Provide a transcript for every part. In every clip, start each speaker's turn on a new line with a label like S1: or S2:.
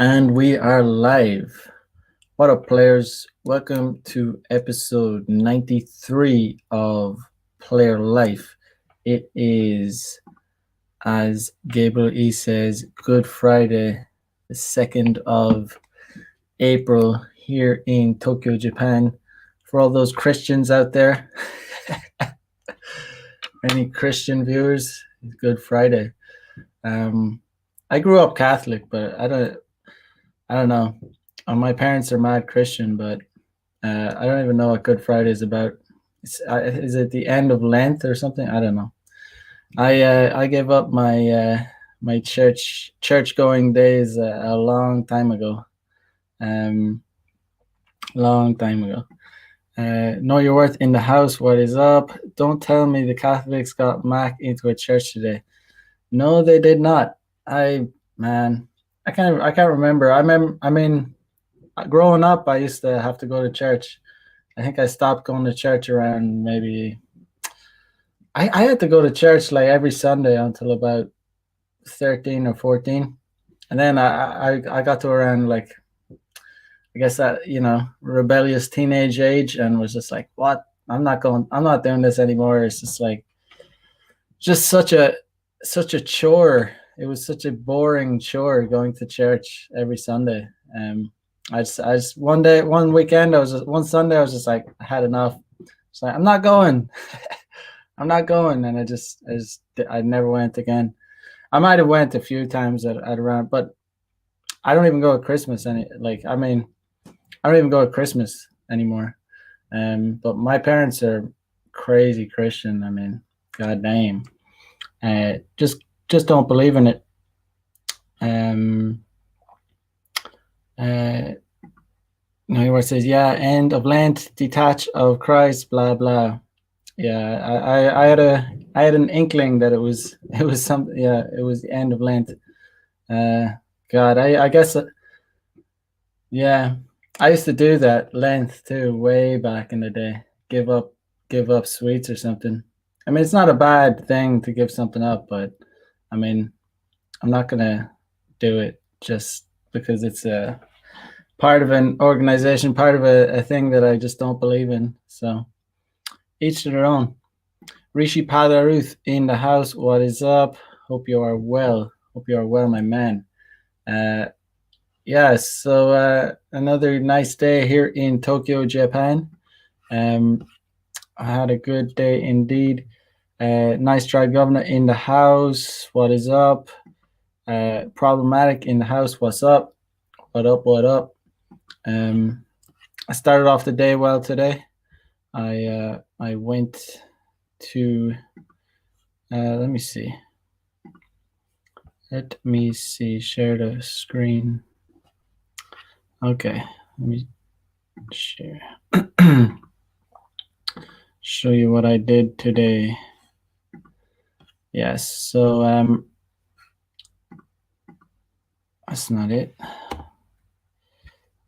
S1: And we are live. What up, players? Welcome to episode 93 of Player Life. It is, as Gabriel E says, Good Friday, the 2nd of April here in Tokyo, Japan. For all those Christians out there, any Christian viewers, it's Good Friday. I grew up Catholic, but I don't know. My parents are mad Christian, but I don't even know what Good Friday is about. Is it the end of Lent or something? I don't know. I gave up my church going days a long time ago. Long time ago. Know your worth in the house. What is up? Don't tell me the Catholics got Mac into a church today. No, they did not. I can't remember. I mean, growing up, I used to have to go to church. I think I stopped going to church around maybe. I had to go to church like every Sunday until about 13 or 14, and then I got to around like, I guess that, rebellious teenage age, and was just like, what? I'm not doing this anymore. It's just like just such a chore. It was such a boring chore going to church every Sunday. I just one weekend, one Sunday, I was just like, I had enough. It's like, I'm not going. I'm not going, and I never went again. I might have went a few times at around, but I don't even go at Christmas I don't even go at Christmas anymore. But my parents are crazy Christian. I mean, god damn. Just don't believe in it. Where it says, yeah, end of Lent, detach of Christ, blah blah. Yeah, I had an inkling that it was something. Yeah, it was the end of Lent. God, I guess. Yeah, I used to do that Lent too, way back in the day. Give up sweets or something. I mean, it's not a bad thing to give something up, but I mean, I'm not gonna do it just because it's a part of an organization, part of a thing that I just don't believe in. So each to their own. Rishi Padaruth in the house. What is up? Hope you are well. My man. So another nice day here in Tokyo, Japan. I had a good day indeed. Nice try, Governor in the house. What is up? Problematic in the house. What's up? What up? I started off the day well today. I went to let me see. Share the screen. Okay, let me share. Show you what I did today. Yes, so that's not it.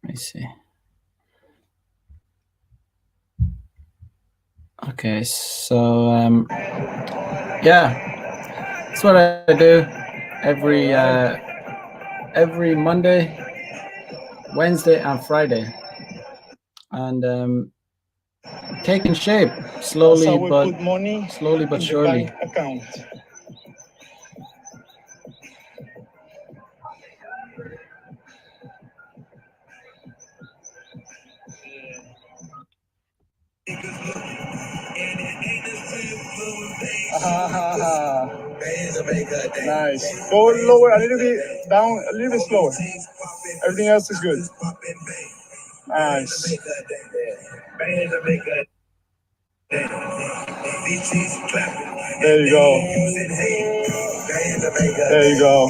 S1: Let me see. Okay, so yeah, that's what I do every Monday, Wednesday, and Friday, and taking shape slowly but surely.
S2: Nice. Go lower, a little bit down, a little bit slower. Everything else is good. Nice. There you go. There you go.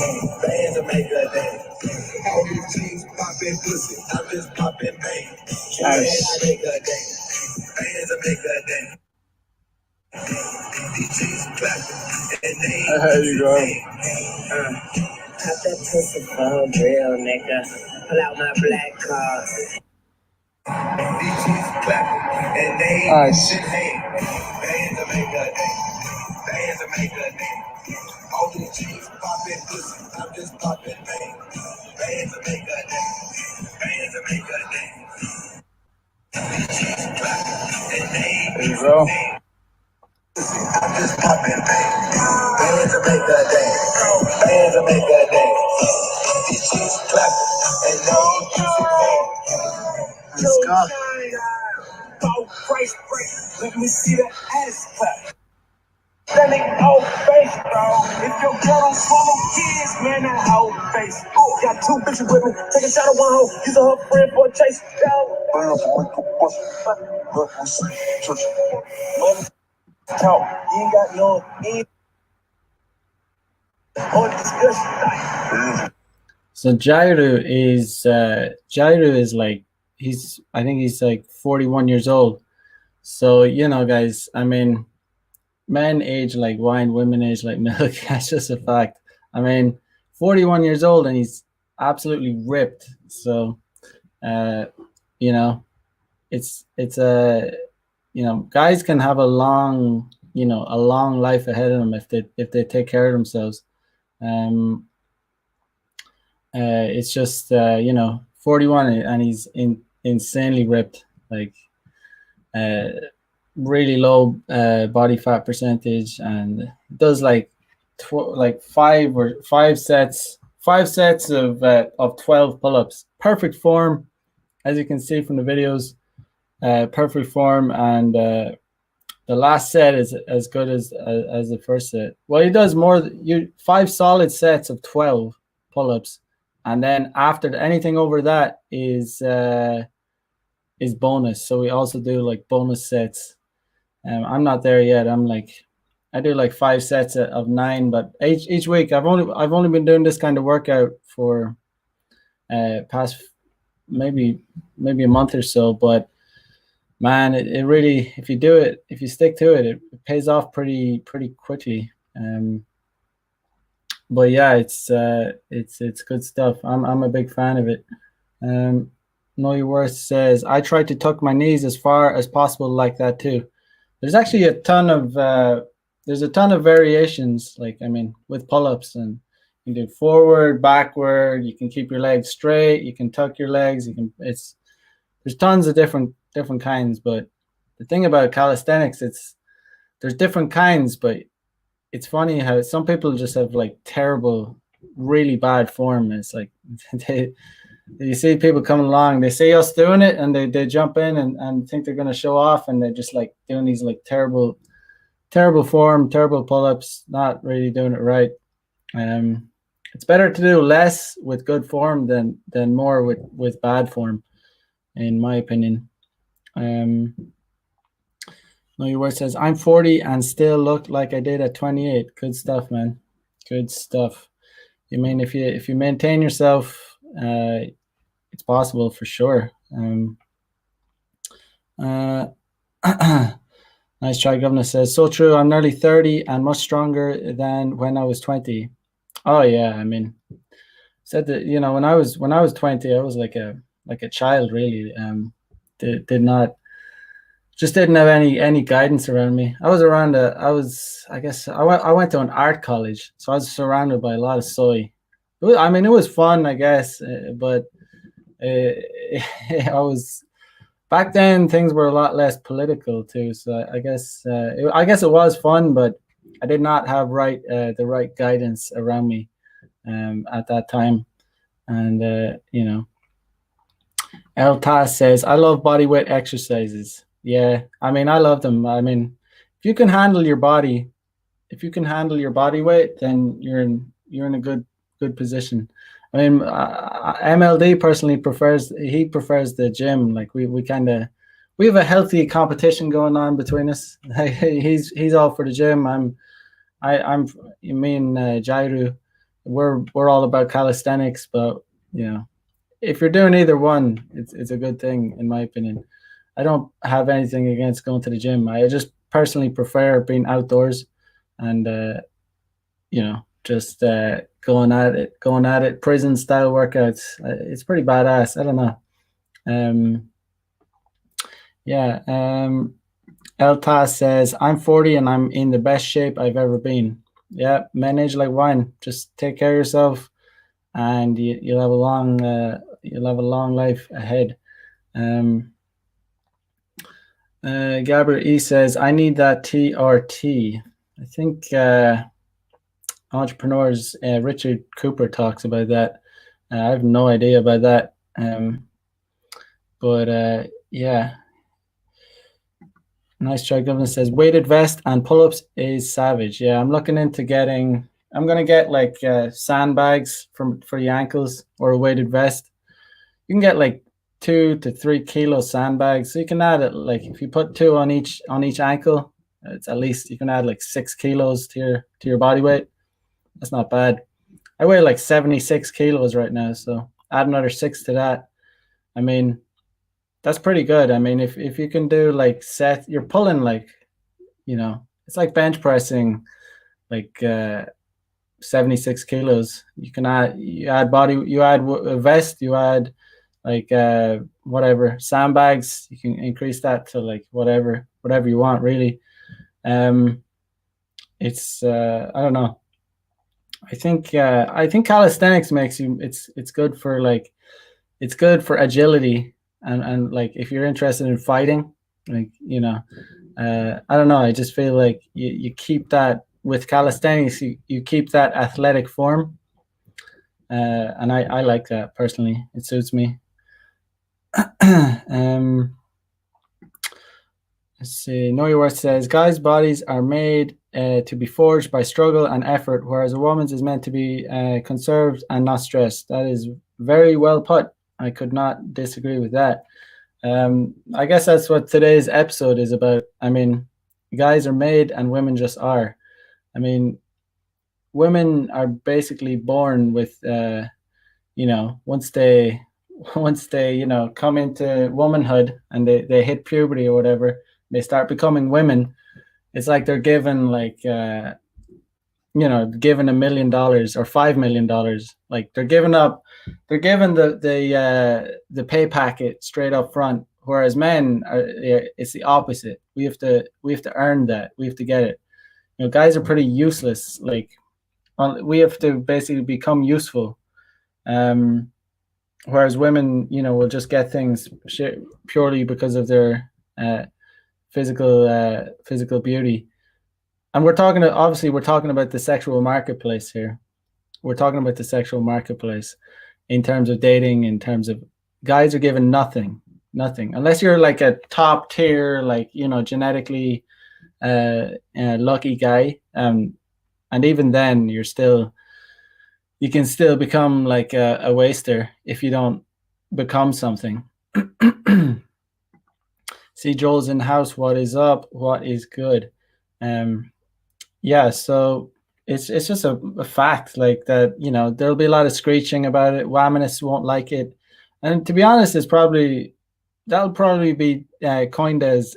S2: Nice. There you go.
S3: Pop that pussy for real, nigga. Pull out my black card.
S2: Nice. There you go. Let's go.
S3: Let me see that ass clap. That nigga whole face, bro. If your girl don't swallow kids, man, that whole face. Got two bitches with me. Take a shot of one hoe. Using her friend for a chase. Talk. You ain't got no discussion.
S1: So Jairu is like I think he's like 41 years old. So guys, I mean, men age like wine, women age like milk. That's just a fact. I mean, 41 years old and he's absolutely ripped. So it's guys can have a long life ahead of them if they take care of themselves. It's just 41 and he's insanely ripped, like really low body fat percentage, and does like five sets of 12 pull-ups. Perfect form, as you can see from the videos. Perfect form, and the last set is as good as the first set. Well, he does more. 5 solid sets of 12 pull-ups, and then after anything over that is bonus. So we also do like bonus sets. I'm not there yet. I do like 5 sets of 9, but each week I've only been doing this kind of workout for past maybe a month or so, but man, it really, if you stick to it, it pays off pretty quickly. But yeah, it's good stuff. I'm a big fan of it. Know Your Worth says, I try to tuck my knees as far as possible like that too. There's actually a ton of variations, like, I mean, with pull-ups, and you can do forward, backward, you can keep your legs straight, you can tuck your legs, there's tons of different kinds. But the thing about calisthenics, there's different kinds, but it's funny how some people just have like terrible, really bad form. It's like you see people coming along, they see us doing it, and they jump in and think they're going to show off, and they're just like doing these like terrible form, terrible pull-ups, not really doing it right. It's better to do less with good form than more with bad form, in my opinion. Know Your Word says, I'm 40 and still look like I did at 28. Good stuff, man. Good stuff. I mean, if you maintain yourself, it's possible for sure. Nice try, Governor says, so true. I'm nearly 30 and much stronger than when I was 20. Oh yeah, I mean, said that when I was 20, I was like a child, really. Just didn't have any guidance around me. I went to an art college, so I was surrounded by a lot of soy. It was fun, I guess, but I was, back then things were a lot less political too. So I guess it was fun, but I did not have the right guidance around me at that time. And El Taz says, I love body weight exercises. Yeah, I mean, I love them. I mean, if you can handle your body weight, then you're in a good position. I mean, MLD personally prefers the gym. Like we have a healthy competition going on between us. He's all for the gym. Me and Jairu, we're all about calisthenics. But if you're doing either one, it's a good thing, in my opinion. I don't have anything against going to the gym. I just personally prefer being outdoors and just going at it, prison style workouts. It's pretty badass. I don't know. El Taz says, I'm 40 and I'm in the best shape I've ever been. Yeah, men age like wine. Just take care of yourself. and you'll have a long life ahead. Gabriel E says, I need that TRT. I think entrepreneurs, Richard Cooper talks about that. I have no idea about that. But yeah. Nice try. Governor says weighted vest and pull-ups is savage. Yeah, I'm looking into getting. I'm gonna get like sandbags for the ankles or a weighted vest. You can get like 2 to 3 kilo sandbags. So you can add it like if you put 2 on each ankle, it's at least you can add like 6 kilos to your body weight. That's not bad. I weigh like 76 kilos right now, so add another 6 to that. I mean, that's pretty good. I mean, if you can do like you're pulling like, it's like bench pressing like 76 kilos. You add a vest, you add like whatever sandbags. You can increase that to like whatever you want really. It's I don't know. I think calisthenics makes you. It's good for like, it's good for agility and like if you're interested in fighting, like I don't know. I just feel like you keep that with calisthenics. You keep that athletic form, and I like that personally. It suits me. Let's see. Know Your Worth says, guys' bodies are made to be forged by struggle and effort, whereas a woman's is meant to be conserved and not stressed. That is very well put. I could not disagree with that. I guess that's what today's episode is about. I mean, guys are made and women just are. I mean, women are basically born with, once they come into womanhood and they hit puberty or whatever, they start becoming women. It's like they're given like given $1 million or $5 million. Like they're given the pay packet straight up front. Whereas men it's the opposite. We have to earn that. We have to get it. Guys are pretty useless. Like we have to basically become useful. Whereas women, will just get things purely because of their physical beauty. And we're talking about the sexual marketplace here. We're talking about the sexual marketplace in terms of dating, in terms of guys are given nothing, unless you're like a top tier, like, genetically lucky guy. And even then you can still become like a waster if you don't become something. See, Joel's in the house. What is up? What is good? Yeah, so it's just a fact like that. There'll be a lot of screeching about it. Womanists won't like it, and to be honest, that'll probably be coined as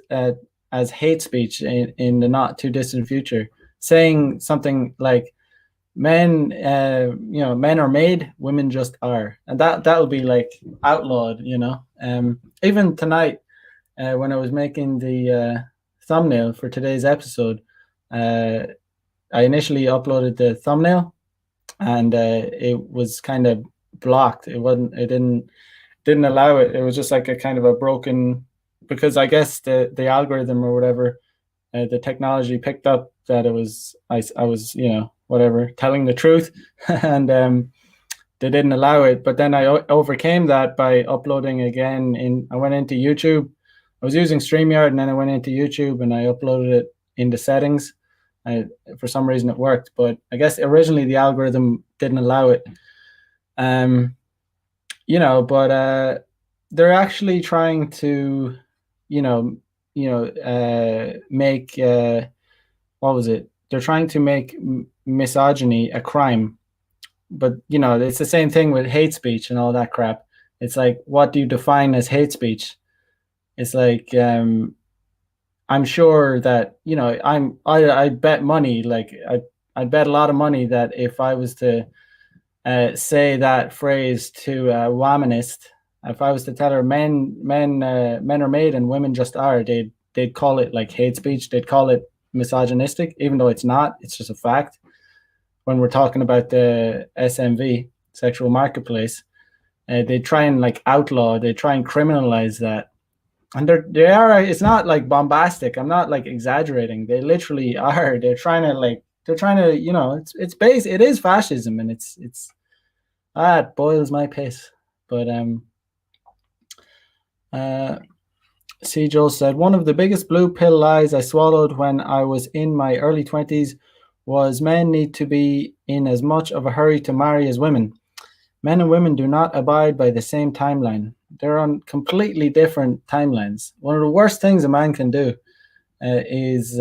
S1: hate speech in the not too distant future. Saying something like, men are made, women just are, and that'll be like outlawed. Even tonight, when I was making the thumbnail for today's episode, I initially uploaded the thumbnail, and it was kind of blocked. It didn't allow it. It was just like a kind of a broken, because I guess the algorithm or whatever, the technology picked up that I was whatever, telling the truth, and they didn't allow it. But then I overcame that by uploading again. I went into YouTube. I was using StreamYard, and then I went into YouTube and I uploaded it in the settings. For some reason it worked, but I guess originally the algorithm didn't allow it. But they're actually trying to, make what was it? They're trying to make misogyny a crime, but it's the same thing with hate speech and all that crap. It's like, what do you define as hate speech? It's like, I'm sure that I bet money, like I bet a lot of money that if I was to say that phrase to a womanist, if I was to tell her men are made and women just are, they'd call it like hate speech. They'd call it misogynistic, even though it's not. It's just a fact. When we're talking about the SMV, sexual marketplace. They try and like outlaw, they try and criminalize that. And they are, it's not like bombastic. I'm not like exaggerating. They literally are. They're trying to, you know, it is fascism, and it boils my piss. But C. Joel said, one of the biggest blue pill lies I swallowed when I was in my early 20s was men need to be in as much of a hurry to marry as women. Men and women do not abide by the same timeline. They're on completely different timelines. One of the worst things a man can do is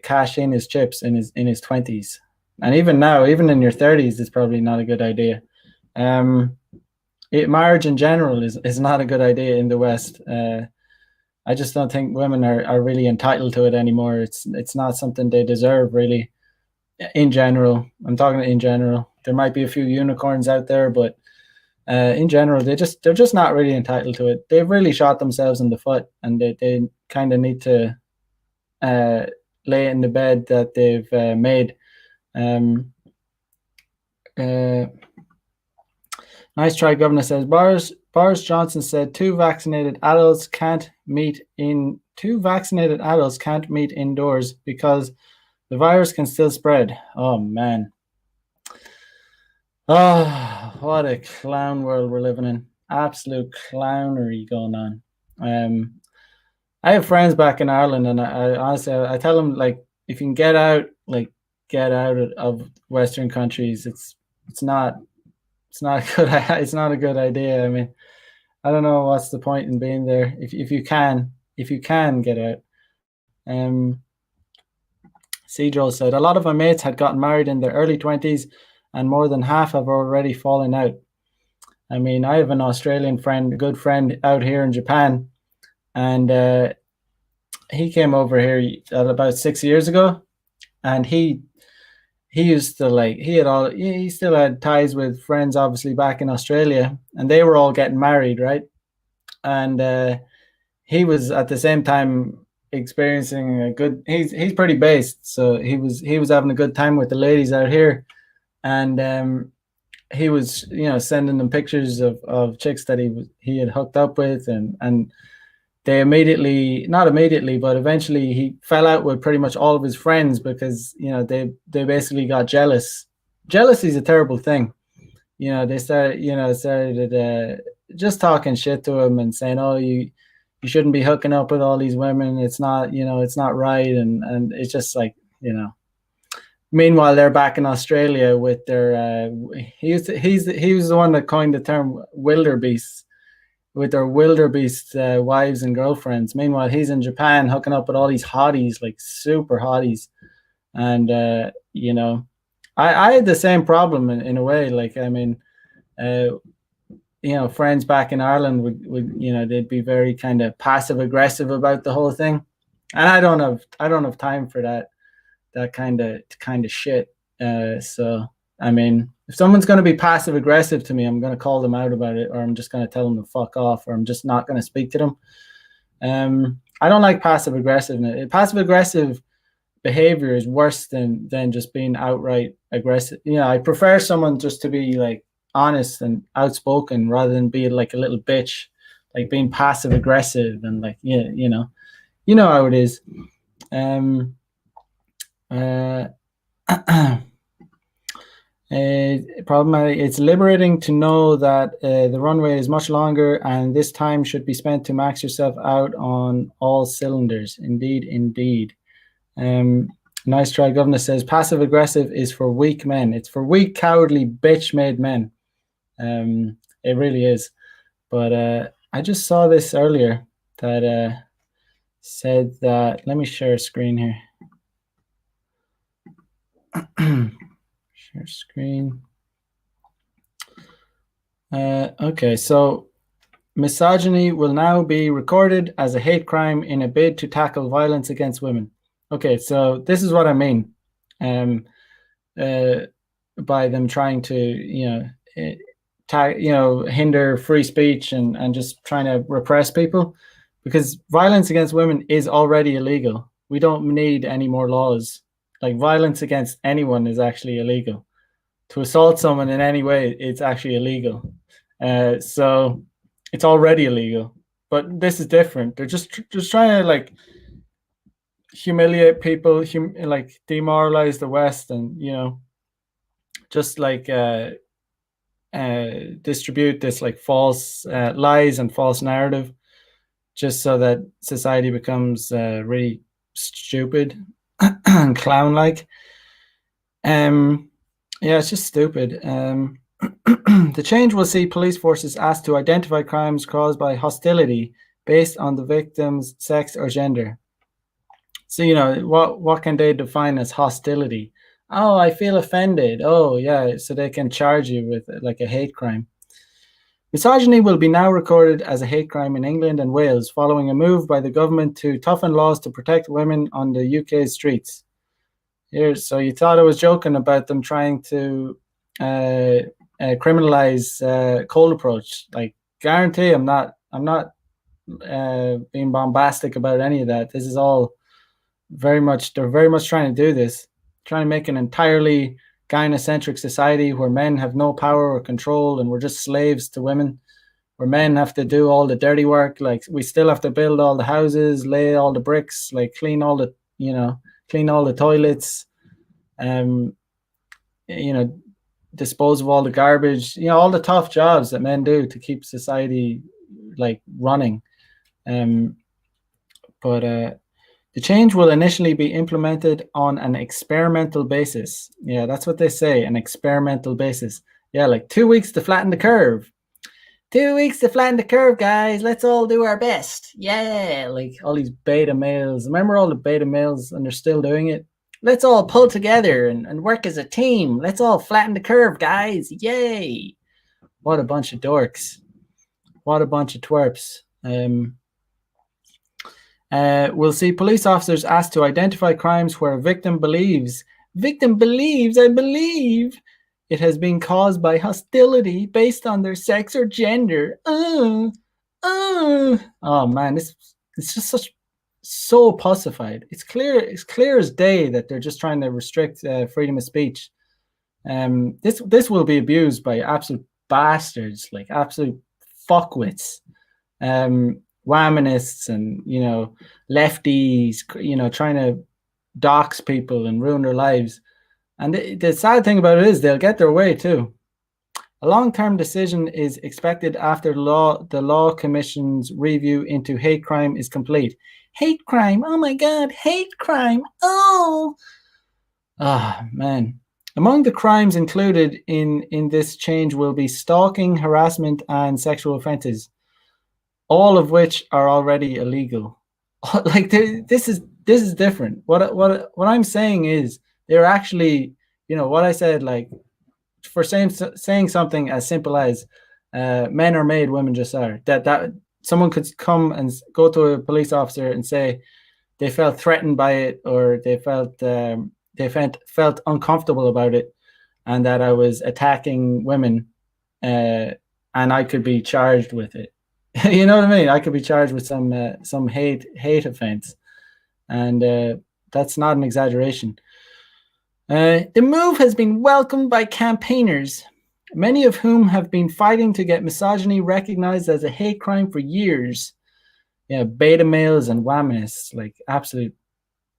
S1: cash in his chips in his 20s. And even now, even in your 30s, it's probably not a good idea. Marriage in general is not a good idea in the West. I just don't think women are really entitled to it anymore. It's not something they deserve, really. In general, I'm talking in general. There might be a few unicorns out there, but in general, they're just not really entitled to it. They've really shot themselves in the foot, and they kind of need to lay in the bed that they've made. Nice try, Governor says. Boris Johnson said two vaccinated adults can't meet indoors because the virus can still spread. Oh man. Oh, what a clown world we're living in. Absolute clownery going on. I have friends back in Ireland, and I honestly tell them, like, if you can get out, like, get out of Western countries. It's not a good idea. I mean, I don't know what's the point in being there if you can get out. C. Joel said, a lot of my mates had gotten married in their early 20s, and more than half have already fallen out. I mean, I have an Australian friend, a good friend out here in Japan, and he came over here about 6 years ago, and he used to, like, he still had ties with friends obviously back in Australia, and they were all getting married, right? And he was at the same time experiencing a good, he's pretty based, so he was having a good time with the ladies out here, and he was, you know, sending them pictures of chicks that he had hooked up with, and they not immediately, but eventually he fell out with pretty much all of his friends because, you know, they basically got jealous. Jealousy is a terrible thing. You know, they started just talking shit to him and saying, oh, you shouldn't be hooking up with all these women. It's not, you know, it's not right. And it's just like, you know, meanwhile, they're back in Australia with their, he was the one that coined the term wildebeests, with their wildebeest wives and girlfriends. Meanwhile, he's in Japan hooking up with all these hotties, like super hotties. And, you know, I had the same problem in a way. Like, I mean, you know, friends back in Ireland would, you know, they'd be very kind of passive aggressive about the whole thing. And I don't have time for that kind of shit. So, I mean, if someone's going to be passive aggressive to me, I'm going to call them out about it, or I'm just going to tell them to fuck off, or I'm just not going to speak to them. I don't like passive aggressiveness. Passive aggressive behavior is worse than just being outright aggressive. You know, I prefer someone just to be like honest and outspoken rather than be like a little bitch, like being passive aggressive and like, yeah, you know how it is. Problematic. It's liberating to know that the runway is much longer, and this time should be spent to max yourself out on all cylinders. Indeed. Nice try, Governor says passive aggressive is for weak men. It's for weak, cowardly, bitch-made men. It really is. But I just saw this earlier that said that. Let me share a screen here. Share screen. Okay, so misogyny will now be recorded as a hate crime in a bid to tackle violence against women. Okay, so this is what I mean by them trying to, hinder free speech and just trying to repress people, because violence against women is already illegal. We don't need any more laws. Like, violence against anyone is actually illegal. to assault someone in any way, it's actually illegal. So it's already illegal. But this is different. They're just trying to like humiliate people, like demoralize the West, and just like distribute this like false lies and false narrative, just so that society becomes really stupid and clown-like. Yeah, it's just stupid. The change will see police forces asked to identify crimes caused by hostility based on the victim's sex or gender. So, what can they define as hostility? Oh, I feel offended. Oh, yeah, so they can charge you with like a hate crime. Misogyny will be now recorded as a hate crime in England and Wales following a move by the government to toughen laws to protect women on the UK's streets. Here, so you thought I was joking about them trying to criminalize cold approach? Like, guarantee I'm not being bombastic about any of that. This is all they're very much trying to do this, trying to make an entirely gynocentric society where men have no power or control and we're just slaves to women, where men have to do all the dirty work. Like, we still have to build all the houses, lay all the bricks, like clean all the toilets, dispose of all the garbage, all the tough jobs that men do to keep society like running. But the change will initially be implemented on an experimental basis. Yeah, that's what they say, an experimental basis. Yeah, like 2 weeks to flatten the curve. 2 weeks to flatten the curve, guys. Let's all do our best. Yeah, like all these beta males. Remember all the beta males, and they're still doing it? Let's all pull together and work as a team. Let's all flatten the curve, guys. Yay. What a bunch of dorks. What a bunch of twerps. We'll see police officers asked to identify crimes where a victim believes, I believe, it has been caused by hostility based on their sex or gender. Oh man, it's just so pussified. It's clear as day that they're just trying to restrict freedom of speech. This will be abused by absolute bastards, like absolute fuckwits. Womanists and lefties, trying to dox people and ruin their lives. And the sad thing about it is they'll get their way too. A long-term decision is expected after the law commission's review into hate crime is complete. Hate crime, oh my god, hate crime. Man. Among the crimes included in this change will be stalking, harassment, and sexual offenses, all of which are already illegal. Like, this is different. What I'm saying is they're actually, what I said, like, for saying something as simple as men are made, women just are. That someone could come and go to a police officer and say they felt threatened by it, or they felt uncomfortable about it, and that I was attacking women, and I could be charged with it. You know what I mean? I could be charged with some hate offense, and that's not an exaggeration. The move has been welcomed by campaigners, many of whom have been fighting to get misogyny recognized as a hate crime for years. Yeah, beta males and womanists, like absolute.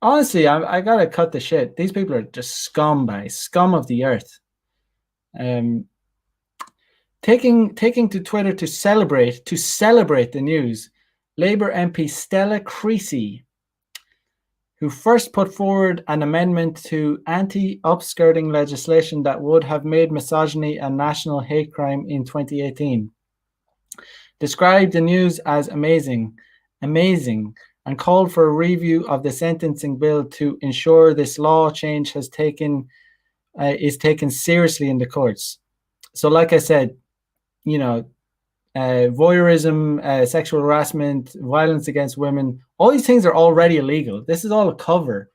S1: Honestly, I gotta cut the shit. These people are just scum of the earth. Taking to Twitter to celebrate the news, Labour MP Stella Creasy, who first put forward an amendment to anti-upskirting legislation that would have made misogyny a national hate crime in 2018, described the news as amazing, and called for a review of the sentencing bill to ensure this law change is taken seriously in the courts. So, like I said, voyeurism, sexual harassment, violence against women, all these things are already illegal. This is all a cover.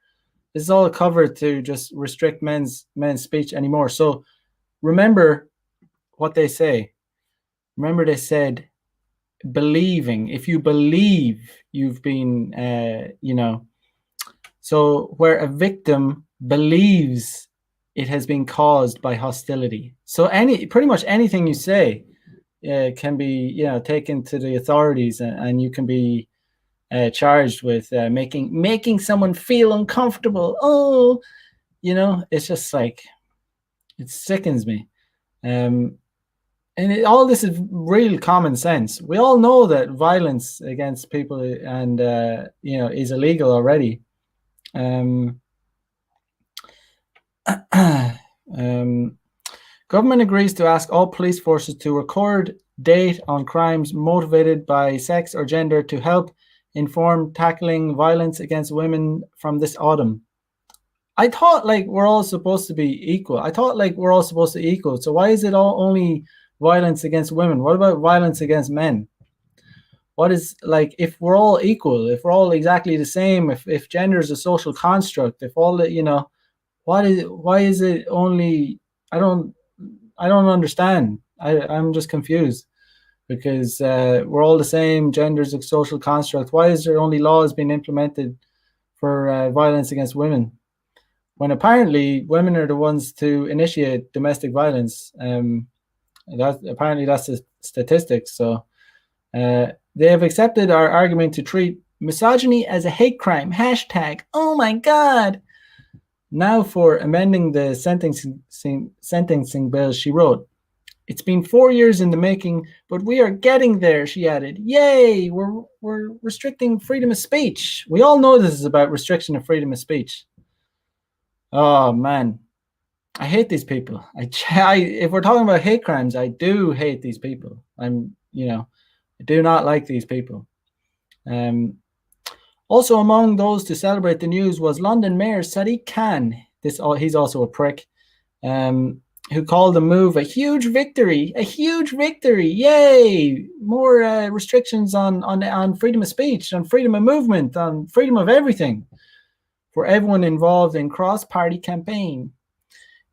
S1: This is all a cover to just restrict men's speech anymore. So remember what they say. Remember they said believing. If you believe you've been, so where a victim believes it has been caused by hostility. So pretty much anything you say can be taken to the authorities, and you can be charged with making someone feel uncomfortable. Oh, it's just like, it sickens me. And all this is real common sense. We all know that violence against people and is illegal already. Government agrees to ask all police forces to record data on crimes motivated by sex or gender to help inform tackling violence against women from this autumn. I thought like we're all supposed to be equal. So why is it all only violence against women? What about violence against men? What is, like, if we're all equal, if we're all exactly the same, if gender is a social construct, if all the, why is it only, I don't understand. I'm just confused, because we're all the same, gender's a social construct. Why is there only laws being implemented for violence against women, when apparently women are the ones to initiate domestic violence? That's the statistics. So they have accepted our argument to treat misogyny as a hate crime. Hashtag, oh my God. Now for amending the sentencing bill, she wrote, "It's been 4 years in the making, but we are getting there," she added. Yay, we're restricting freedom of speech. We all know this is about restriction of freedom of speech. Oh, man. I hate these people. If we're talking about hate crimes, I do hate these people. I do not like these people. Also among those to celebrate the news was London Mayor Sadiq Khan. He's also a prick, who called the move a huge victory. A huge victory! Yay! More restrictions on freedom of speech, on freedom of movement, on freedom of everything for everyone involved in cross-party campaign.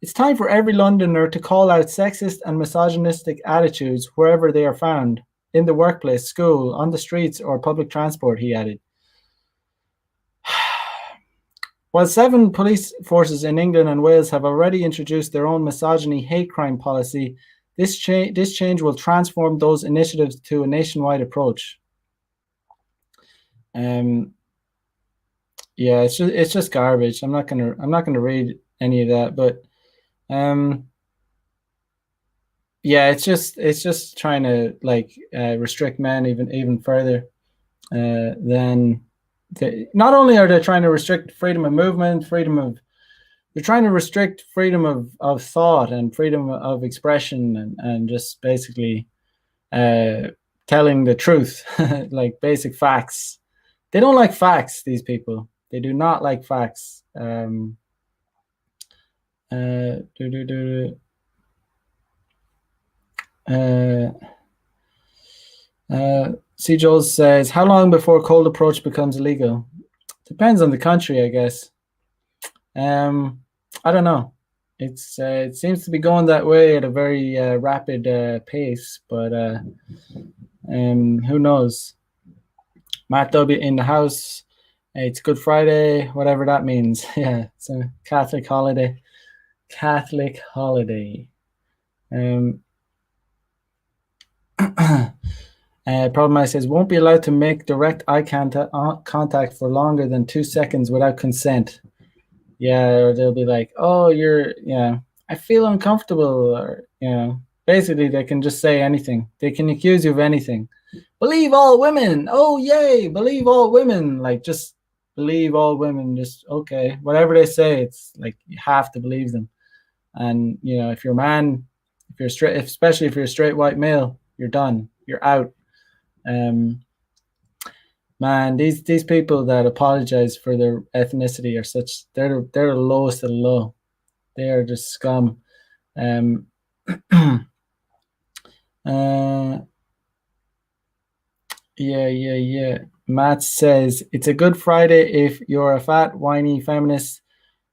S1: It's time for every Londoner to call out sexist and misogynistic attitudes wherever they are found, in the workplace, school, on the streets, or public transport, he added. While 7 police forces in England and Wales have already introduced their own misogyny hate crime policy, this change will transform those initiatives to a nationwide approach. Yeah, it's just garbage. I'm not gonna read any of that, but yeah, it's just trying to restrict men even further than. Not only are they trying to restrict freedom of movement, they're trying to restrict freedom of thought and freedom of expression, and just basically telling the truth, like basic facts. They don't like facts, these people. They do not like facts. C. Jules says, how long before cold approach becomes illegal? Depends on the country, I guess. I don't know. It seems to be going that way at a very rapid pace, but who knows? Matt W in the house. It's Good Friday, whatever that means. Yeah, it's a Catholic holiday. Problem says, won't be allowed to make direct eye contact for longer than 2 seconds without consent. Yeah, or they'll be like, oh, I feel uncomfortable, or basically they can just say anything. They can accuse you of anything. Believe all women. Oh, yay, believe all women. Like, just believe all women. Just, okay, whatever they say, it's like you have to believe them. And if you're a man, if you're straight, especially if you're a straight white male, you're done. You're out. Man, these people that apologize for their ethnicity are they're the lowest of the low. They are just scum. Yeah. Matt says, it's a Good Friday if you're a fat, whiny feminist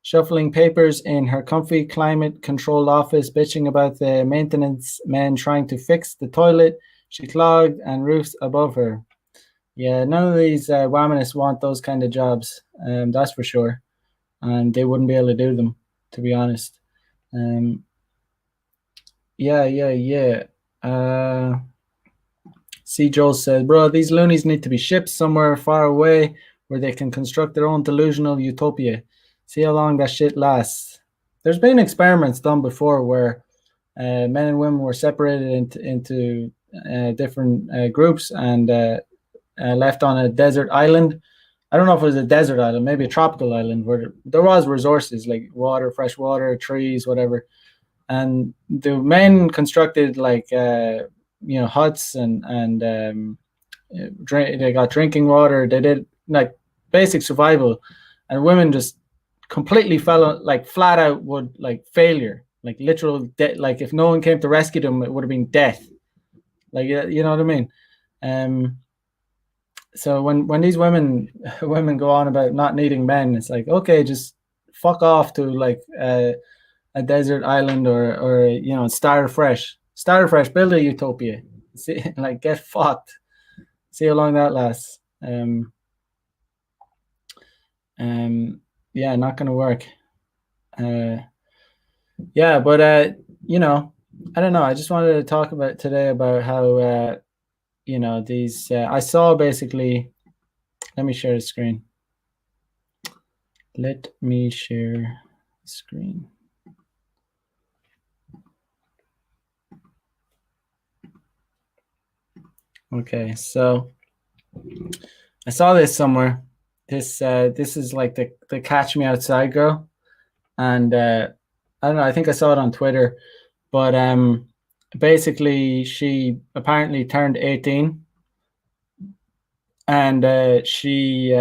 S1: shuffling papers in her comfy climate-controlled office, bitching about the maintenance men trying to fix the toilet she clogged and roofs above her. Yeah, none of these womanists want those kind of jobs, that's for sure. And they wouldn't be able to do them, to be honest. Yeah. C. Joel says, bro, these loonies need to be shipped somewhere far away where they can construct their own delusional utopia. See how long that shit lasts. There's been experiments done before where men and women were separated into different groups and left on a desert island. I don't know if it was a desert island, maybe a tropical island where there was resources like water, fresh water, trees, whatever. And the men constructed like huts and they got drinking water. They did like basic survival, and women just completely fell like flat out would like failure, like literal death. Like if no one came to rescue them, it would have been death. Like you know what I mean. So when these women go on about not needing men, it's like, okay, just fuck off to like a desert island or start afresh, build a utopia. See, like get fucked. See how long that lasts. Yeah, not gonna work. Yeah, but I don't know. I just wanted to talk about today about how these. I saw basically. Let me share the screen. Let me share screen. Okay, so I saw this somewhere. This is like the Catch Me Outside girl, and I don't know. I think I saw it on Twitter, but basically she apparently turned 18, and she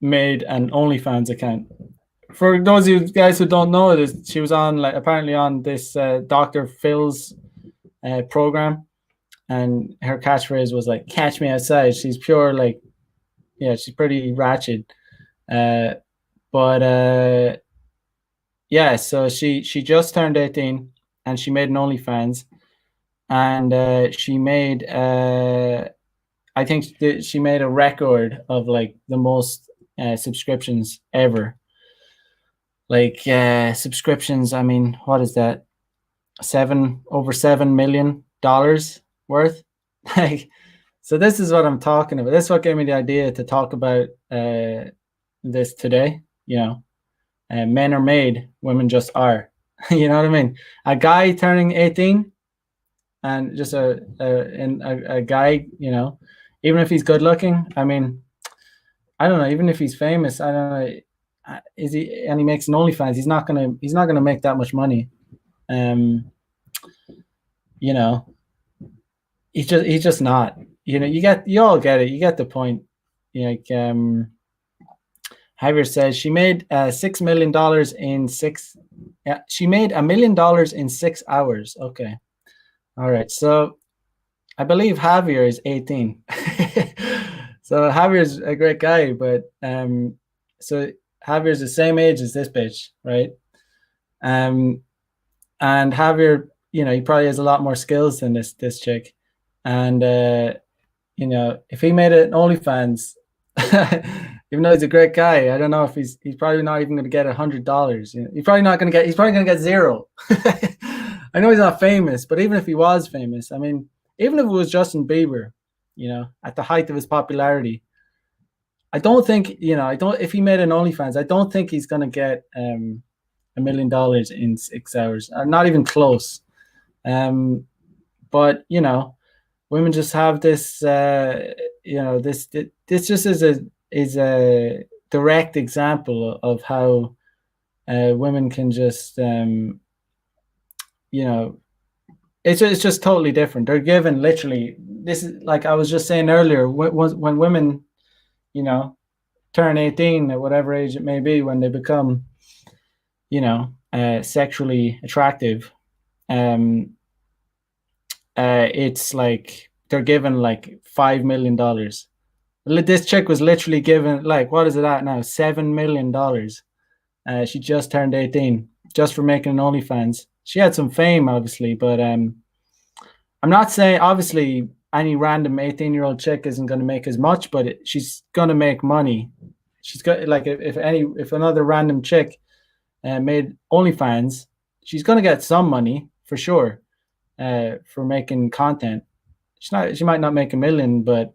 S1: made an OnlyFans account. For those of you guys who don't know this, she was on apparently on this Dr. Phil's program, and her catchphrase was like "Catch me outside." She's pure she's pretty ratchet, but yeah. So she just turned 18, and she made an OnlyFans, and she made I think she made a record of like the most subscriptions ever. Like subscriptions, I mean, what is that? Over $7 million worth. Like, so this is what I'm talking about. This is what gave me the idea to talk about this today. Men are made, women just are. You know what I mean? A guy turning 18, and just a guy, even if he's good looking. I mean, I don't know. Even if he's famous, I don't know. Is he? And he makes an OnlyFans. He's not gonna make that much money. He's just not. You all get it. You get the point. Like Javier says, she made $6 million in six. Yeah, she made $1 million in 6 hours. Okay, all right. So I believe Javier is 18. So Javier's a great guy, but so Javier's the same age as this bitch, right? And Javier, he probably has a lot more skills than this chick. And if he made an OnlyFans, even though he's a great guy, I don't know if he's probably not even going to get $100. He's probably going to get zero. I know he's not famous, but even if he was famous, I mean, even if it was Justin Bieber, at the height of his popularity, I don't think, if he made an OnlyFans, I don't think he's going to get $1 million in 6 hours, not even close. But women just have this, this just is a direct example of how women can just, it's just totally different. They're given literally. This is like I was just saying earlier. When women, turn 18 at whatever age it may be, when they become, sexually attractive, it's like they're given like $5 million. This chick was literally given like, what is it at now? $7 million. She just turned 18 just for making an OnlyFans. She had some fame, obviously, but I'm not saying obviously any random 18-year-old chick isn't going to make as much, but she's going to make money. She's got like if another random chick made OnlyFans, she's gonna get some money for sure for making content. She might not make $1 million, but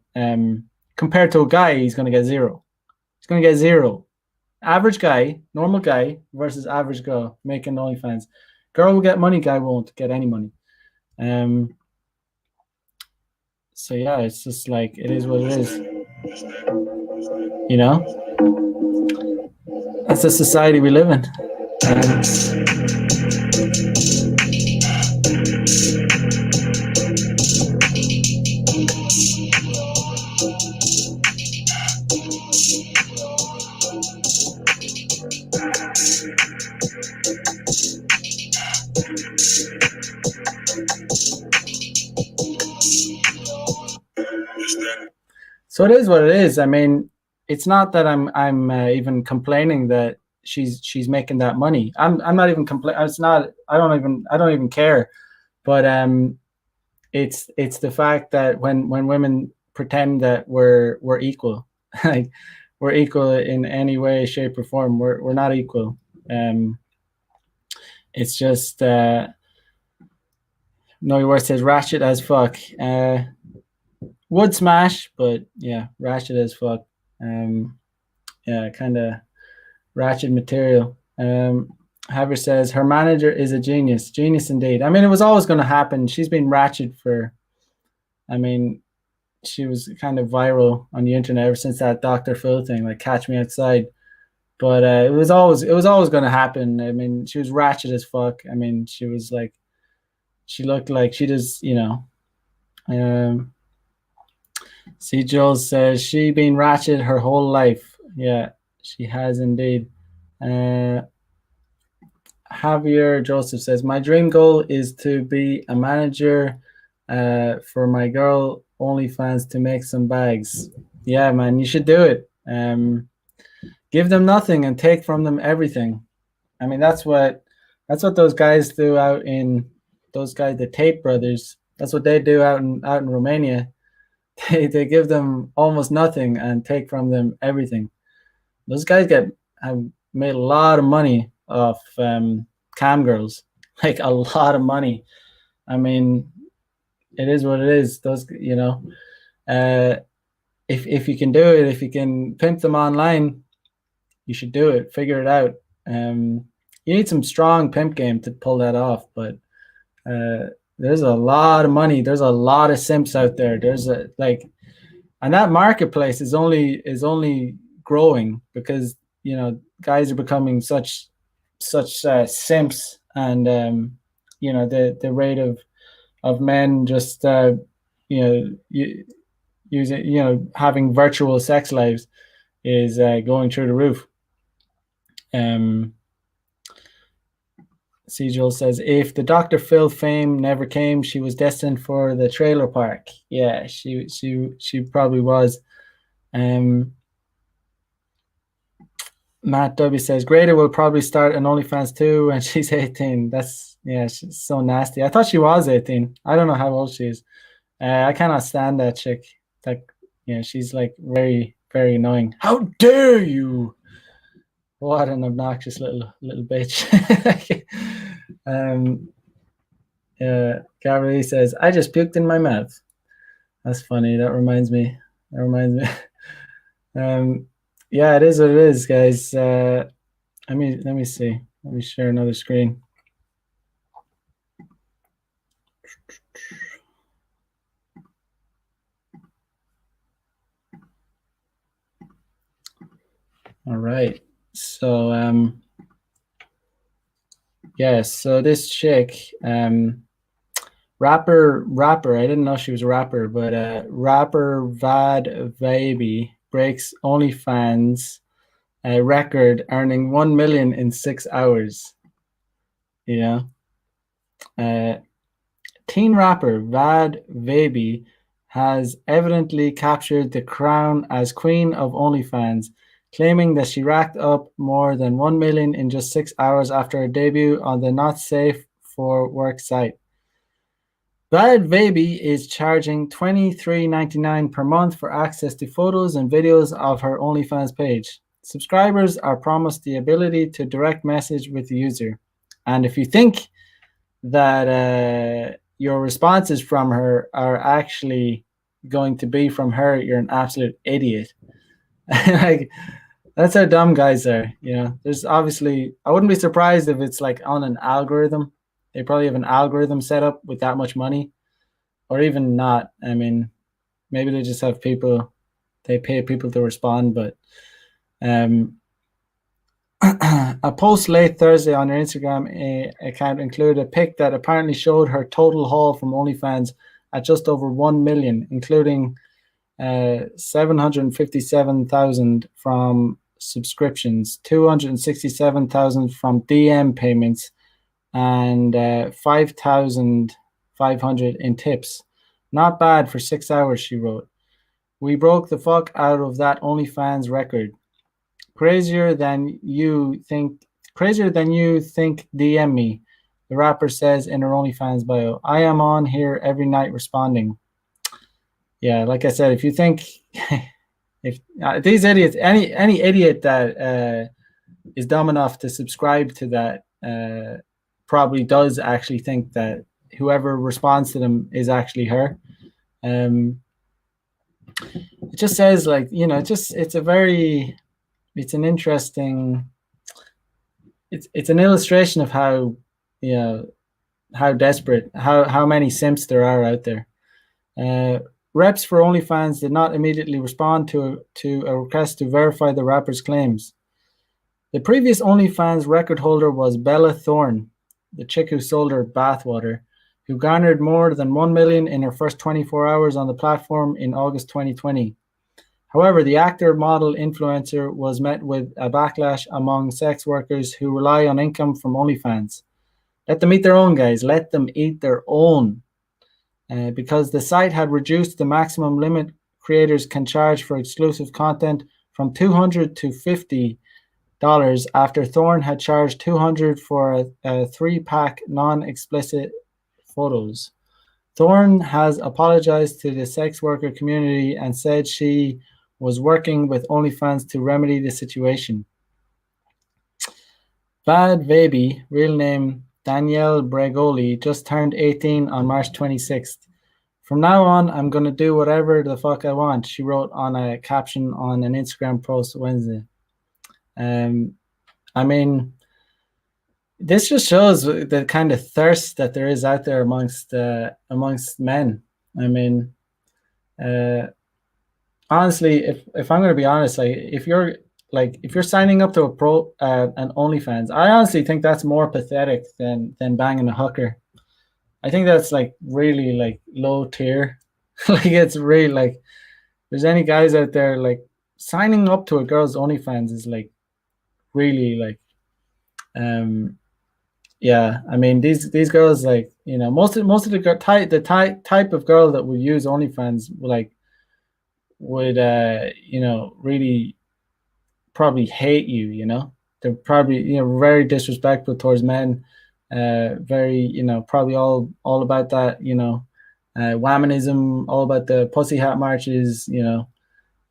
S1: compared to a guy, he's gonna get zero. He's gonna get zero. Average guy, normal guy versus average girl making OnlyFans. Girl will get money, guy won't get any money. So yeah, it's just like it is what it is. You know, that's the society we live in. So it is what it is. I mean, it's not that I'm even complaining that she's making that money. I'm not even complaining. It's not. I don't even care. But it's the fact that when women pretend that we're equal, like we're equal in any way, shape, or form, we're not equal. It's just Know Your Worth says ratchet as fuck. Would smash, but yeah, ratchet as fuck. Yeah, kind of ratchet material. Haver says her manager is a genius. Genius indeed. I mean, it was always going to happen. She's been ratchet for, I mean, she was kind of viral on the internet ever since that Dr. Phil thing, like Catch Me Outside. But it was always going to happen. I mean, she was ratchet as fuck. I mean, she was like, she looked like she just, you know. See, Jules says she been ratchet her whole life. Yeah, she has indeed. Javier Joseph says, my dream goal is to be a manager for my girl OnlyFans to make some bags. Yeah, man, you should do it. Give them nothing and take from them everything. I mean, that's what those guys do out in, those guys, the Tate brothers. That's what they do out in Romania. They give them almost nothing and take from them everything. Those guys have made a lot of money off cam girls, like a lot of money. I mean, it is what it is. Those, you know, if you can do it, if you can pimp them online, you should do it. Figure it out. You need some strong pimp game to pull that off, but there's a lot of money. There's a lot of simps out there. There's and that marketplace is only growing because, you know, guys are becoming such simps, and you know, the rate of men just you know, using, you know, having virtual sex lives is going through the roof. Sejul says, if the Dr. Phil fame never came, she was destined for the trailer park. Yeah, she probably was. Matt W says, Greta will probably start an OnlyFans too when she's 18. That's, yeah, she's so nasty. I thought she was 18. I don't know how old she is. I cannot stand that chick. Like, yeah, she's like very, very annoying. How dare you? What an obnoxious little bitch. Gabrielle says, I just puked in my mouth. That's funny. That reminds me. Yeah, it is what it is, guys. Let me see. Let me share another screen. All right. So yeah, so this chick, rapper, I didn't know she was a rapper, but rapper Vad Baby breaks OnlyFans record, earning 1 million in 6 hours. You know, teen rapper Vad Baby has evidently captured the crown as queen of OnlyFans, claiming that she racked up more than 1 million in just 6 hours after her debut on the not safe for work site. Bad Baby is charging $23.99 per month for access to photos and videos of her OnlyFans page. Subscribers are promised the ability to direct message with the user. And if you think that your responses from her are actually going to be from her, you're an absolute idiot. Like, that's how dumb guys are. There's obviously, I wouldn't be surprised if it's like on an algorithm. They probably have an algorithm set up with that much money, or even not. I mean, maybe they just have people, they pay people to respond. But a post late Thursday on her Instagram account included a pic that apparently showed her total haul from OnlyFans at just over 1 million, including 757,000 from subscriptions, 267,000 from DM payments, and 5,500 in tips. Not bad for 6 hours, she wrote. We broke the fuck out of that OnlyFans record. Crazier than you think. DM me, the rapper says in her OnlyFans bio. I am on here every night responding. Yeah, like I said, if you think if these idiots, any idiot that is dumb enough to subscribe to that probably does actually think that whoever responds to them is actually her. It just says, like, it's an interesting, it's an illustration of how how desperate, how many simps there are out there. Reps for OnlyFans did not immediately respond to a request to verify the rapper's claims. The previous OnlyFans record holder was Bella Thorne, the chick who sold her bathwater, who garnered more than 1 million in her first 24 hours on the platform in August 2020. However, the actor, model, influencer was met with a backlash among sex workers who rely on income from OnlyFans. Let them eat their own, guys. Let them eat their own. Because the site had reduced the maximum limit creators can charge for exclusive content from $200 to $50 after Thorne had charged $200 for a 3-pack non-explicit photos. Thorne has apologized to the sex worker community and said she was working with OnlyFans to remedy the situation. Bad Baby, real name Danielle Bregoli, just turned 18 on March 26th. From now on, I'm going to do whatever the fuck I want, she wrote on a caption on an Instagram post Wednesday. I mean, this just shows the kind of thirst that there is out there amongst men. I mean, honestly, if I'm going to be honest, like if you're signing up to an OnlyFans, I honestly think that's more pathetic than banging a hooker. I think that's like really like low tier. Like, it's really like, if there's any guys out there, like, signing up to a girl's OnlyFans is like really like, yeah. I mean, these girls, like, most of the type of girl that would use OnlyFans would really probably hate you. They're probably very disrespectful towards men, very probably all about that whamanism, all about the pussy hat marches.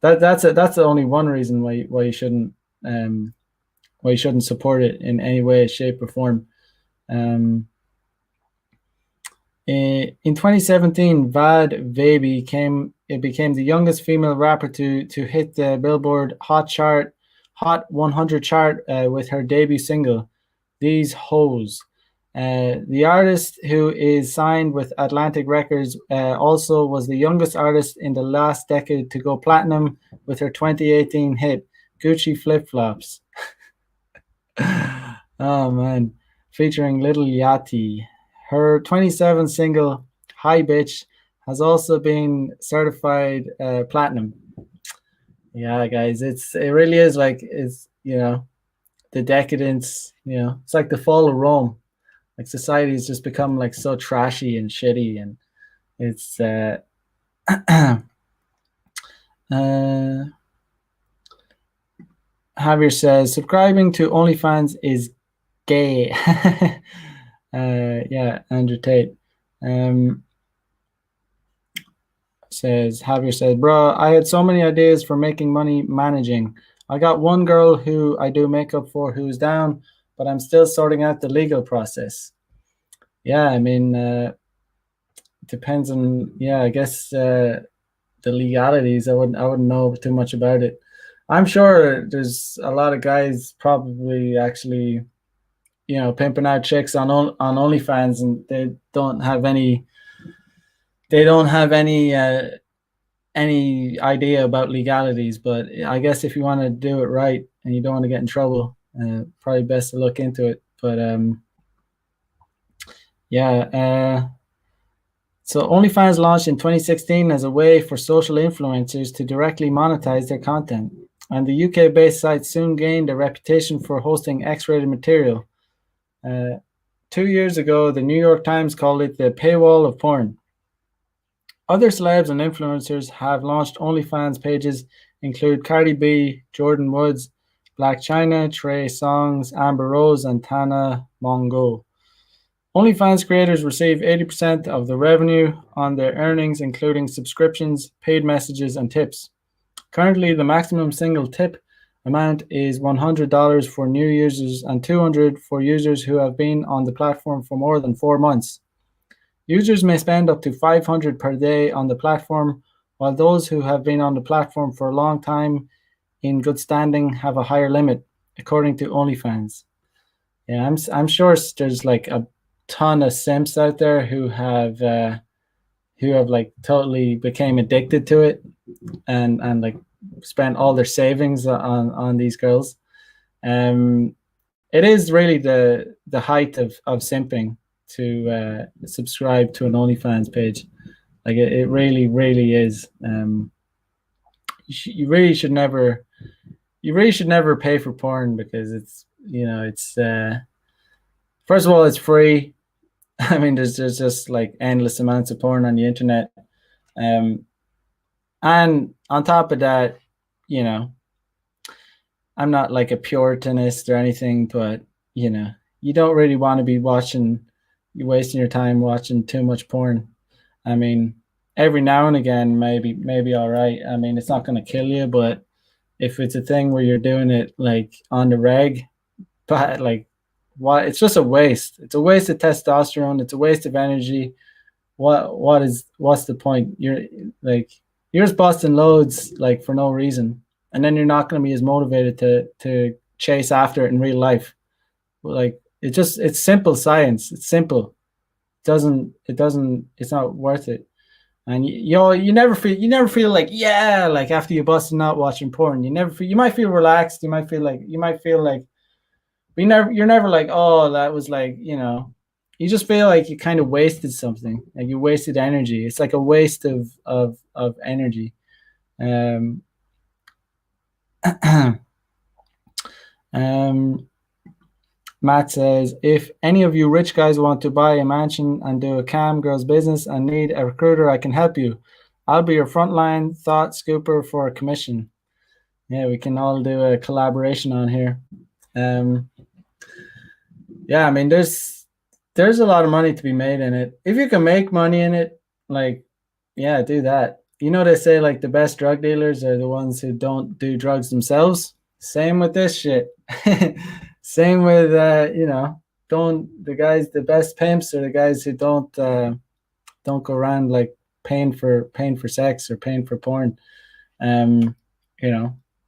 S1: That's the only one reason why you shouldn't support it in any way, shape, or form. In 2017, Bad Baby became the youngest female rapper to hit the Billboard Hot 100 chart with her debut single, These Hoes. The artist, who is signed with Atlantic Records, also was the youngest artist in the last decade to go platinum with her 2018 hit, Gucci Flip Flops. Oh, man. Featuring Lil Yachty. Her 2017 single, Hi Bitch, has also been certified platinum. Yeah, guys, it really is like, it's, the decadence, it's like the fall of Rome. Like, society has just become like so trashy and shitty, and it's Javier says subscribing to OnlyFans is gay. Yeah, Andrew Tate. Javier says, bro, I had so many ideas for making money managing. I got one girl who I do makeup for who's down, but I'm still sorting out the legal process. Yeah, I mean, depends on, yeah, I guess the legalities. I wouldn't know too much about it. I'm sure there's a lot of guys probably actually, pimping out chicks on OnlyFans, and they don't have any idea about legalities. But I guess if you want to do it right and you don't want to get in trouble, probably best to look into it. But yeah. So OnlyFans launched in 2016 as a way for social influencers to directly monetize their content, and the UK-based site soon gained a reputation for hosting X-rated material. 2 years ago, the New York Times called it the paywall of porn. Other celebs and influencers have launched OnlyFans pages include Cardi B, Jordan Woods, Black China, Trey Songz, Amber Rose, and Tana Mongo. OnlyFans creators receive 80% of the revenue on their earnings, including subscriptions, paid messages, and tips. Currently, the maximum single tip amount is $100 for new users and $200 for users who have been on the platform for more than 4 months. Users may spend up to $500 per day on the platform, while those who have been on the platform for a long time in good standing have a higher limit, according to OnlyFans. Yeah, I'm sure there's like a ton of simps out there who have like totally became addicted to it and like spent all their savings on these girls. It is really the height of simping to subscribe to an OnlyFans page. Like it really is. You really should never pay for porn, because it's first of all, it's free. I mean, there's just like endless amounts of porn on the internet. And on top of that, I'm not like a puritanist or anything, but you don't really want to be you're wasting your time watching too much porn. I mean, every now and again, maybe all right. I mean, it's not going to kill you, but if it's a thing where you're doing it like on the reg, but like, what? It's just a waste. It's a waste of testosterone. It's a waste of energy. What's the point? You're just busting loads like for no reason, and then you're not going to be as motivated to chase after it in real life. Like it's simple science. It's simple. It's not worth it. And you never feel like, yeah, like after you busting out watching porn, you might feel relaxed. You might feel like you're never like, oh, that was like, you just feel like you kind of wasted something, like you wasted energy. It's like a waste of energy. Matt says, if any of you rich guys want to buy a mansion and do a cam girls business and need a recruiter, I can help you. I'll be your frontline thought scooper for a commission. Yeah, we can all do a collaboration on here. Yeah, I mean, there's a lot of money to be made in it. If you can make money in it, like, yeah, do that. They say like the best drug dealers are the ones who don't do drugs themselves. Same with this shit. Same with the best pimps are the guys who don't go around like paying for sex or paying for porn.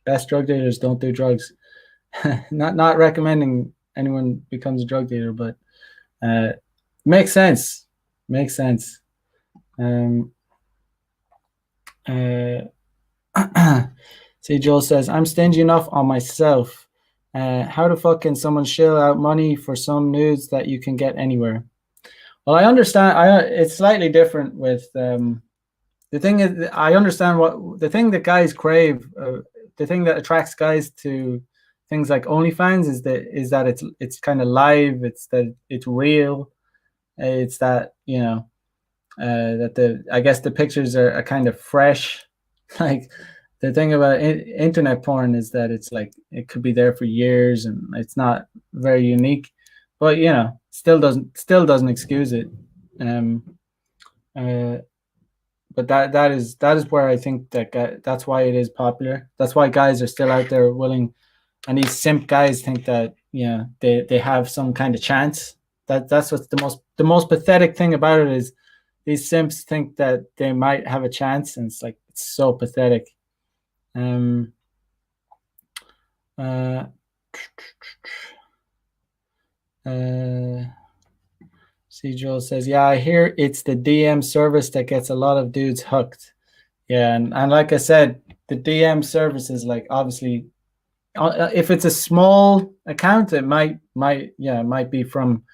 S1: Best drug dealers don't do drugs. Not recommending anyone becomes a drug dealer, but makes sense. See, Joel says, I'm stingy enough on myself. How the fuck can someone shell out money for some nudes that you can get anywhere? Well, I understand. It's slightly different with the thing is, I understand what the thing that guys crave. The thing that attracts guys to things like OnlyFans is that it's kind of live. It's that it's real. It's that that I guess the pictures are kind of fresh. Like the thing about internet porn is that it's like it could be there for years and it's not very unique, but still doesn't excuse it. But that is where I think that's why it is popular. That's why guys are still out there willing, and these simp guys think that they have some kind of chance. That's what's the most pathetic thing about it is these simps think that they might have a chance, and it's like it's so pathetic. See, Joel says, yeah, I hear it's the DM service that gets a lot of dudes hooked. Yeah, and like I said, the DM service is like obviously, if it's a small account, it might be from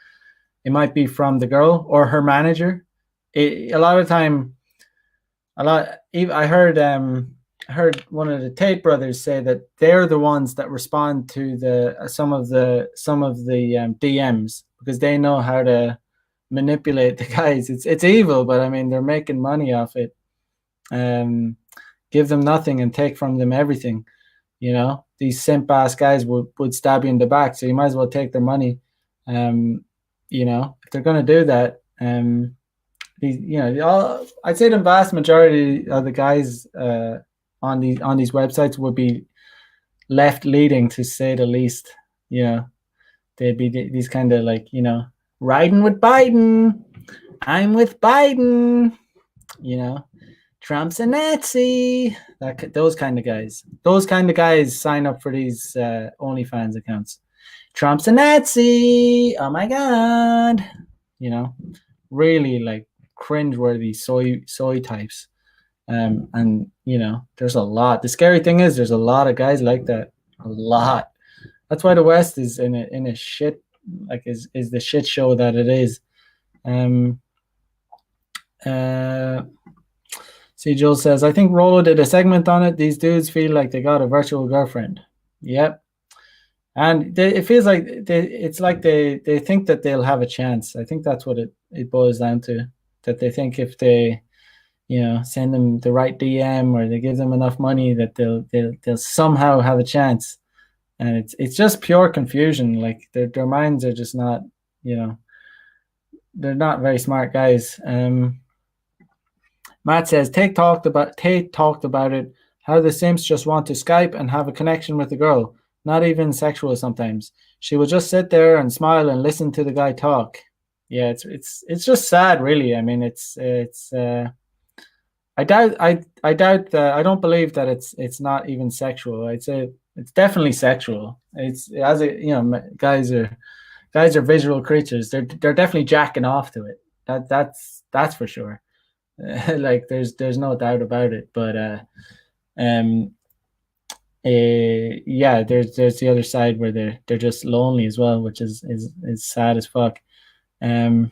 S1: the girl or her manager. A lot of time, I heard one of the Tate brothers say that they're the ones that respond to some of the DMs because they know how to manipulate the guys. It's evil, but I mean they're making money off it. Give them nothing and take from them everything. You know, these simp ass guys would stab you in the back, so you might as well take their money. You know, if they're gonna do that, I'd say the vast majority of the guys on these websites would be left leading, to say the least. You know, they'd be these kind of like, you know, riding with Biden. I'm with Biden. You know, Trump's a Nazi. Those kind of guys. Those kind of guys sign up for these OnlyFans accounts. Trump's a Nazi. Oh my god. You know, really like cringeworthy soy types. And you know, there's a lot. The scary thing is there's a lot of guys like that. A lot. That's why the West is in a shit, like is the shit show that it is. See, Joel says, I think Rolo did a segment on it. These dudes feel like they got a virtual girlfriend. Yep. And it feels like it's like they think that they'll have a chance. I think that's what it boils down to. That they think if they, you know, send them the right DM or they give them enough money that they'll somehow have a chance. And it's just pure confusion. Like their minds are just not, you know, they're not very smart guys. Matt says Tate talked about it. How the simps just want to Skype and have a connection with the girl, not even sexual. Sometimes she will just sit there and smile and listen to the guy talk. Yeah, it's just sad, really. I mean, I doubt that. I don't believe that it's not even sexual. I'd say it's definitely sexual. It's as a, you know, guys are visual creatures. They're definitely jacking off to it. That's for sure. Like there's no doubt about it. But yeah, there's the other side where they're just lonely as well, which is sad as fuck. Male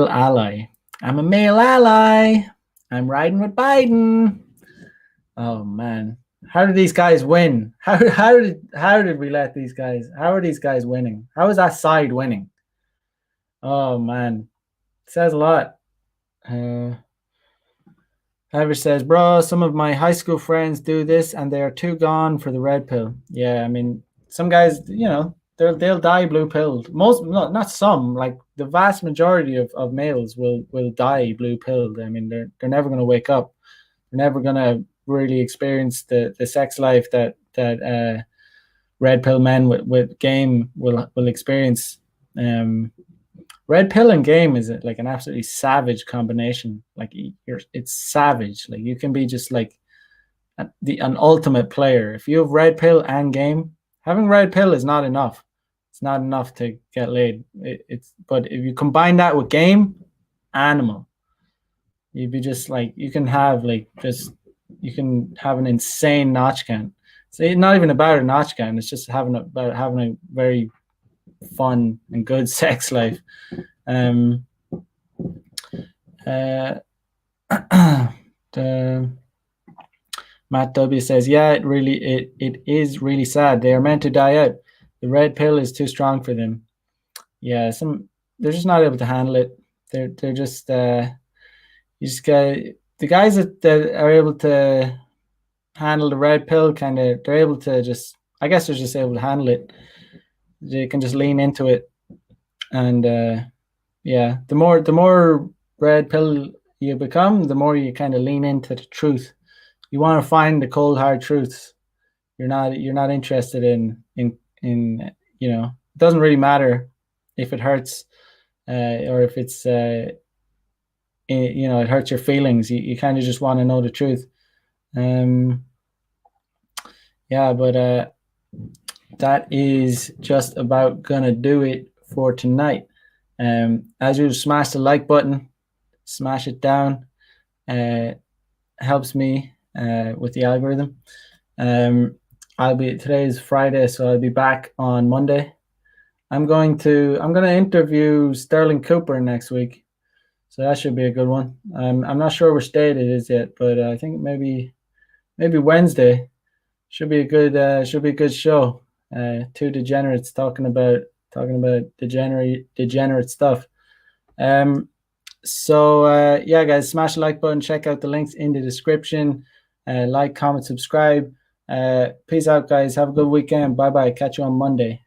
S1: ally. I'm a male ally. I'm riding with Biden. Oh man, how did these guys win? How did we let these guys? How are these guys winning? How is that side winning? Oh man, it says a lot. However says, bro, some of my high school friends do this and they are too gone for the red pill. Yeah, I mean, some guys, you know, they'll die blue pilled. Most, not some, like the vast majority of males will die blue pilled. I mean, they're never going to wake up. They're never going to really experience the sex life that red pill men with game will experience. Red pill and game is like an absolutely savage combination. Like it's savage. Like you can be just like an ultimate player. If you have red pill and game, having red pill is not enough. It's not enough to get laid. But if you combine that with game, animal, you'd be just like you can have an insane notch count. So not even about a notch count. It's just about having a very fun and good sex life. Matt W says, yeah, it is really sad. They are meant to die out. The red pill is too strong for them. Yeah, they're just not able to handle it. They're just the guys that are able to handle the red pill they're able to just, I guess they're just able to handle it. They can just lean into it. And yeah, the more red pill you become, the more you kind of lean into the truth. You want to find the cold hard truths. You're not interested in in it doesn't really matter if it hurts or if it's it hurts your feelings. You kind of just want to know the truth. Yeah, but that is just about gonna do it for tonight. As you smash the like button, smash it down. Helps me with the algorithm. Today is Friday, so I'll be back on Monday. I'm gonna interview Sterling Cooper next week, so that should be a good one. I'm not sure which date it is yet, but I think maybe Wednesday should be a good show. Two degenerates talking about degenerate stuff. So yeah, guys, smash the like button. Check out the links in the description. Like, comment, subscribe. Peace out, guys. Have a good weekend. Bye bye. Catch you on Monday.